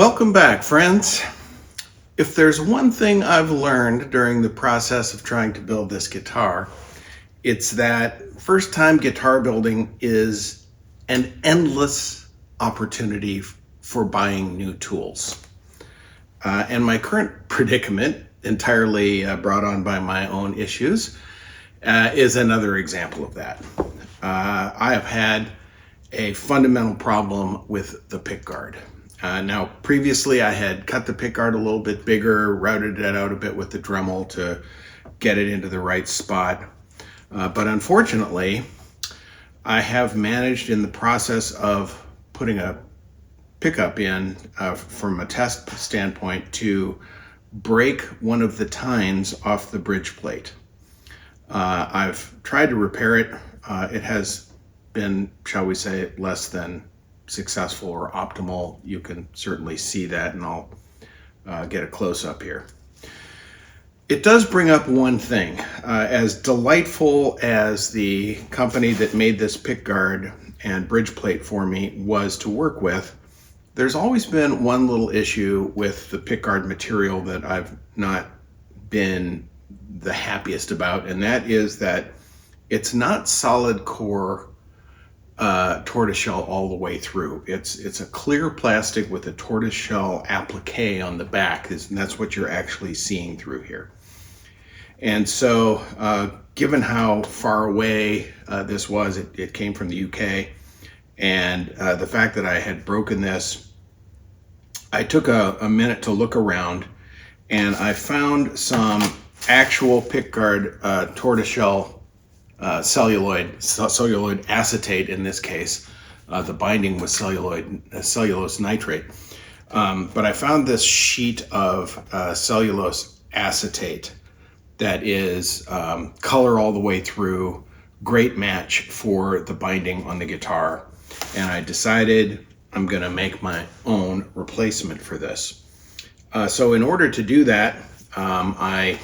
Welcome back, friends. If there's one thing I've learned during the process of trying to build this guitar, it's that first-time guitar building is an endless opportunity for buying new tools. And my current predicament, entirely brought on by my own issues, is another example of that. I have had a fundamental problem with the pickguard. Now, previously I had cut the pickguard a little bit bigger, routed it out a bit with the Dremel to get it into the right spot. But unfortunately, I have managed in the process of putting a pickup in from a test standpoint to break one of the tines off the bridge plate. I've tried to repair it. It has been, shall we say, less than successful or optimal. You can certainly see that, and I'll get a close-up here. It does bring up one thing. As delightful as the company that made this pickguard and bridge plate for me was to work with, there's always been one little issue with the pickguard material that I've not been the happiest about, and that is that it's not solid core tortoiseshell all the way through. It's a clear plastic with a tortoiseshell applique on the back, and that's what you're actually seeing through here. And so given how far away this was, it came from the UK, and the fact that I had broken this, I took a minute to look around, and I found some actual pickguard tortoiseshell celluloid acetate in this case. The binding was cellulose nitrate. But I found this sheet of cellulose acetate that is color all the way through, great match for the binding on the guitar. And I decided I'm gonna make my own replacement for this. So in order to do that, I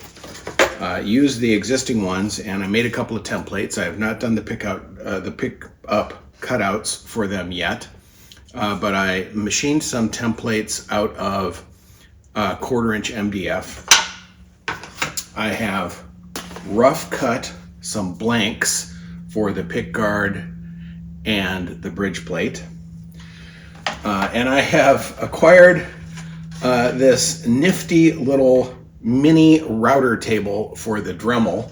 used the existing ones, and I made a couple of templates. I have not done the pick up cutouts for them yet, but I machined some templates out of 1/4" MDF. I have rough cut some blanks for the pickguard and the bridge plate, and I have acquired this nifty little mini router table for the Dremel,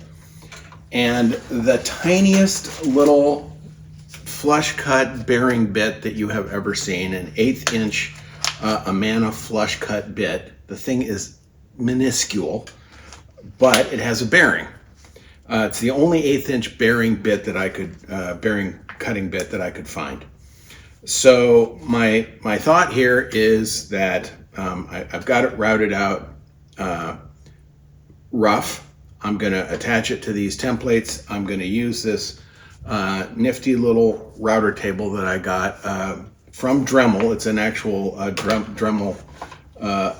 and the tiniest little flush cut bearing bit that you have ever seen, an 1/8 inch Amana flush cut bit. The thing is minuscule, but it has a bearing. It's the only 1/8 inch bearing bit that I could, bearing cutting bit that I could find. So my thought here is that I've got it routed out rough. I'm going to attach it to these templates. I'm going to use this nifty little router table that I got from Dremel. It's an actual Dremel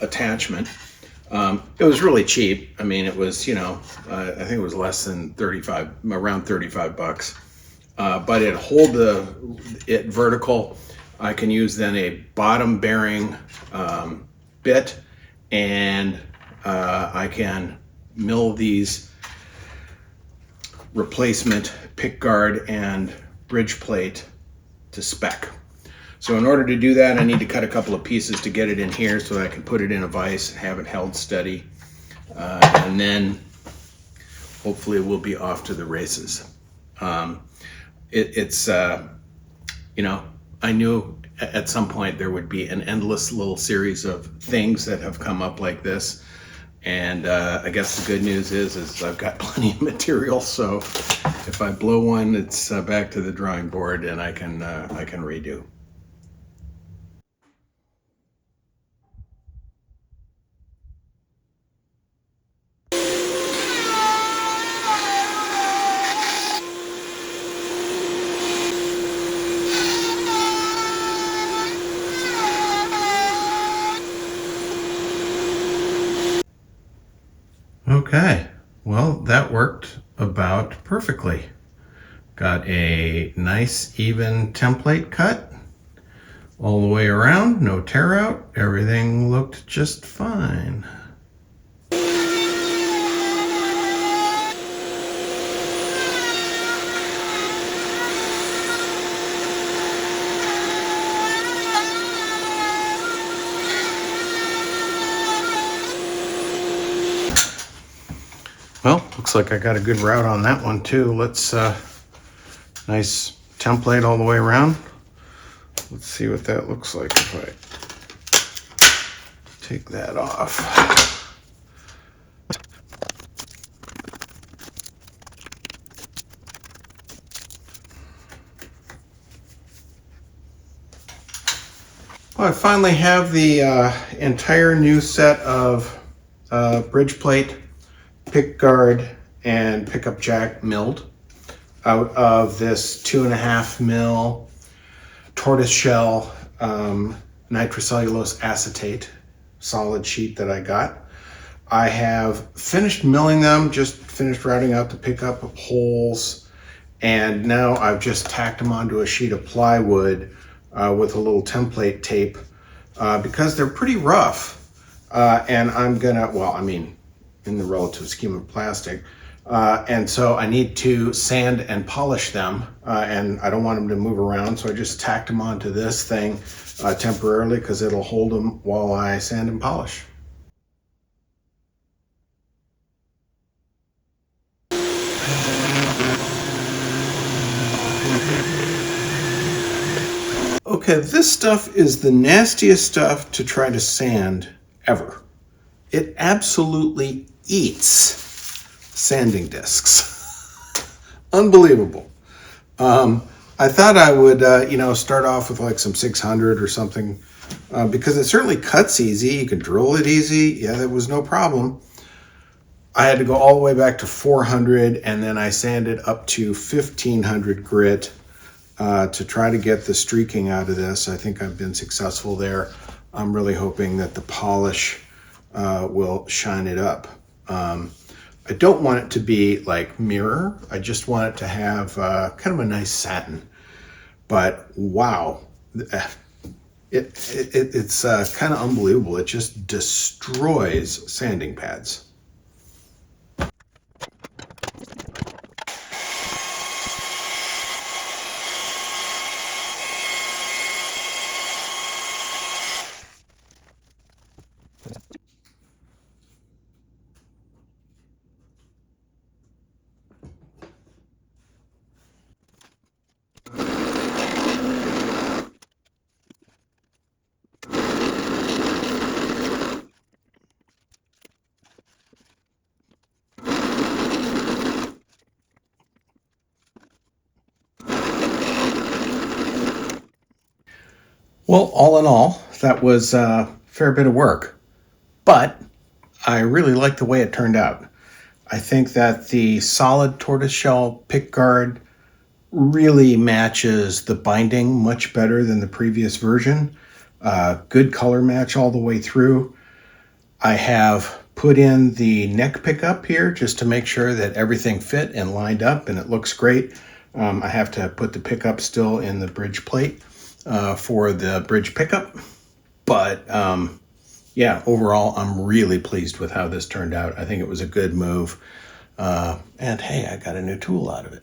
attachment. It was really cheap. I mean, it was, I think it was less than around 35 bucks. But it hold it vertical. I can use then a bottom bearing bit, and I can mill these replacement pickguard and bridge plate to spec. So in order to do that, I need to cut a couple of pieces to get it in here so that I can put it in a vise and have it held steady. And then hopefully we'll be off to the races. I knew at some point there would be an endless little series of things that have come up like this. And I guess the good news is I've got plenty of material. So if I blow one, it's back to the drawing board, and I can redo. Okay, well, that worked about perfectly. Got a nice even template cut all the way around, no tear out. Everything looked just fine. Well, looks like I got a good route on that one too. Let's, nice template all the way around. Let's see what that looks like if I take that off. Well, I finally have the entire new set of bridge plate, pickguard, and pickup jack milled out of this 2.5 mil tortoiseshell nitrocellulose acetate solid sheet that I got. I have finished milling them, just finished routing out the pickup holes, and now I've just tacked them onto a sheet of plywood with a little template tape because they're pretty rough. And I'm gonna, well, I mean, in the relative scheme of plastic. And so I need to sand and polish them, and I don't want them to move around, so I just tacked them onto this thing temporarily because it'll hold them while I sand and polish. Okay, this stuff is the nastiest stuff to try to sand ever. It absolutely eats sanding discs. Unbelievable. I thought I would, start off with like some 600 or something because it certainly cuts easy. You can drill it easy. Yeah, that was no problem. I had to go all the way back to 400, and then I sanded up to 1500 grit to try to get the streaking out of this. I think I've been successful there. I'm really hoping that the polish will shine it up. I don't want it to be like mirror. I just want it to have kind of a nice satin. But wow, it's kind of unbelievable. It just destroys sanding pads. Well, all in all, that was a fair bit of work, but I really like the way it turned out. I think that the solid tortoiseshell pickguard really matches the binding much better than the previous version. Good color match all the way through. I have put in the neck pickup here just to make sure that everything fit and lined up, and it looks great. I have to put the pickup still in the bridge plate for the bridge pickup. But yeah, overall, I'm really pleased with how this turned out. I think it was a good move. And hey, I got a new tool out of it.